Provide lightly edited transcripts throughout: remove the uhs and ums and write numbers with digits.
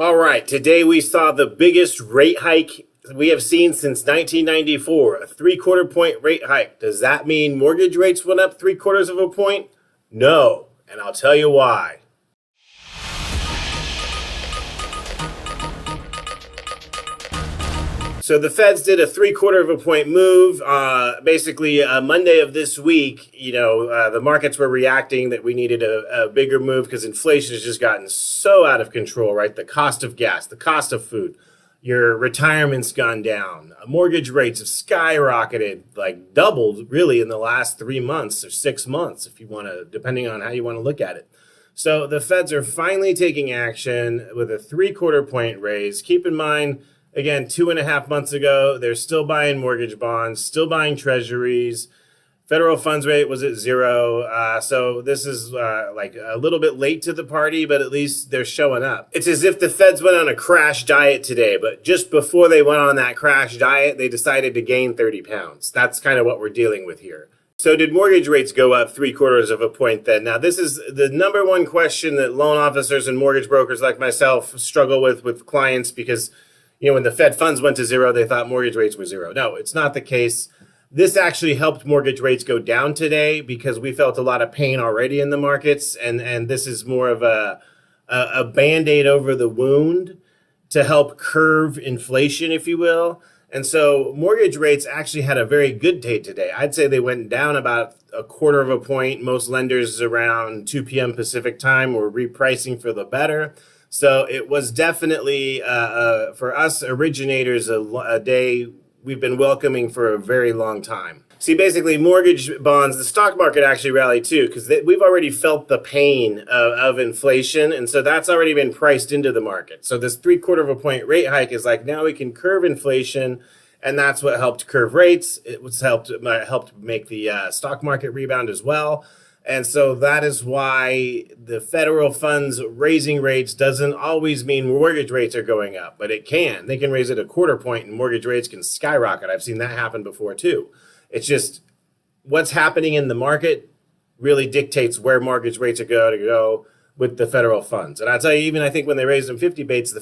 All right, today we saw the biggest rate hike we have seen since 1994, a 3/4 point rate hike. Does that mean mortgage rates went up 3/4 of a point? No, and I'll tell you why. So the Feds did a 3/4 of a point move. Basically, Monday of this week, the markets were reacting that we needed a bigger move because inflation has just gotten so out of control, right? The cost of gas, the cost of food, your retirement's gone down. Mortgage rates have skyrocketed, like doubled really in the last 3 months or 6 months, if you want to, depending on how you want to look at it. So the Feds are finally taking action with a 3/4 point raise. Keep in mind, again, 2.5 months ago, they're still buying mortgage bonds, still buying treasuries. Federal funds rate was at 0. So this is like a little bit late to the party, but at least they're showing up. It's as if the Feds went on a crash diet today, but just before they went on that crash diet, they decided to gain 30 pounds. That's kind of what we're dealing with here. So did mortgage rates go up 3/4 of a point then? Now, this is the number one question that loan officers and mortgage brokers like myself struggle with clients because when the Fed funds went to 0, they thought mortgage rates were 0. No, it's not the case. This actually helped mortgage rates go down today because we felt a lot of pain already in the markets. And this is more of a Band-Aid over the wound to help curve inflation, if you will. And so mortgage rates actually had a very good day today. I'd say they went down about 1/4 of a point. Most lenders around 2 p.m. Pacific time were repricing for the better. So it was definitely, for us originators, a day we've been welcoming for a very long time. See, basically, mortgage bonds, the stock market actually rallied too, because we've already felt the pain of inflation. And so that's already been priced into the market. So this 3/4 of a point rate hike is like, now we can curve inflation. And that's what helped curve rates. It was helped make the stock market rebound as well. And so that is why the federal funds raising rates doesn't always mean mortgage rates are going up, but it can. They can raise it 1/4 point and mortgage rates can skyrocket. I've seen that happen before too. It's just what's happening in the market really dictates where mortgage rates are going to go with the federal funds. And I'll tell you, even I think when they raised them 50 bips, the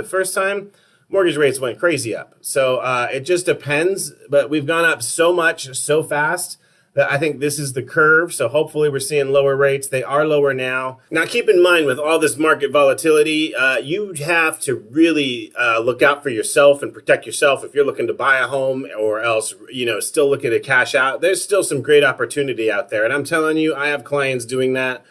first time, mortgage rates went crazy up. So it just depends, but we've gone up so much, so fast, that I think this is the curve. So hopefully we're seeing lower rates. They are lower now. Now, keep in mind with all this market volatility, you have to really look out for yourself and protect yourself if you're looking to buy a home or else, still looking to cash out. There's still some great opportunity out there. And I'm telling you, I have clients doing that.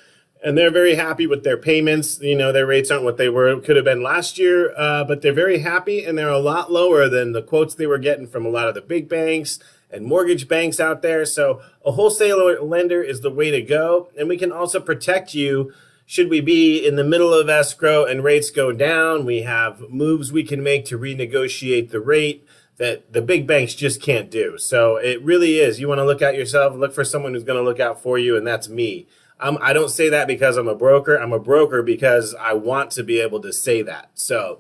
And they're very happy with their payments. Their rates aren't what they could have been last year, but they're very happy and they're a lot lower than the quotes they were getting from a lot of the big banks and mortgage banks out there. So a wholesaler lender is the way to go. And we can also protect you should we be in the middle of escrow and rates go down. We have moves we can make to renegotiate the rate that the big banks just can't do. So it really is. You want to look out yourself, look for someone who's going to look out for you, and that's me. I don't say that because I'm a broker. I'm a broker because I want to be able to say that. So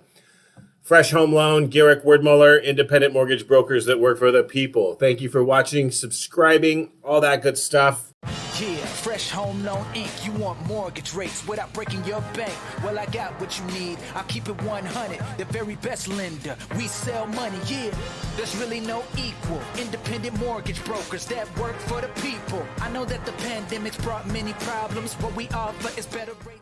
Fresh Home Loan, Garrick Wordmuller, independent mortgage brokers that work for the people. Thank you for watching, subscribing, all that good stuff. Yeah, Fresh Home Loan Inc. You want mortgage rates without breaking your bank? Well, I got what you need. I'll keep it 100. The very best lender. We sell money, yeah. There's really no equal. Independent mortgage brokers that work for the people. I know that the pandemic's brought many problems. What we offer is better rates.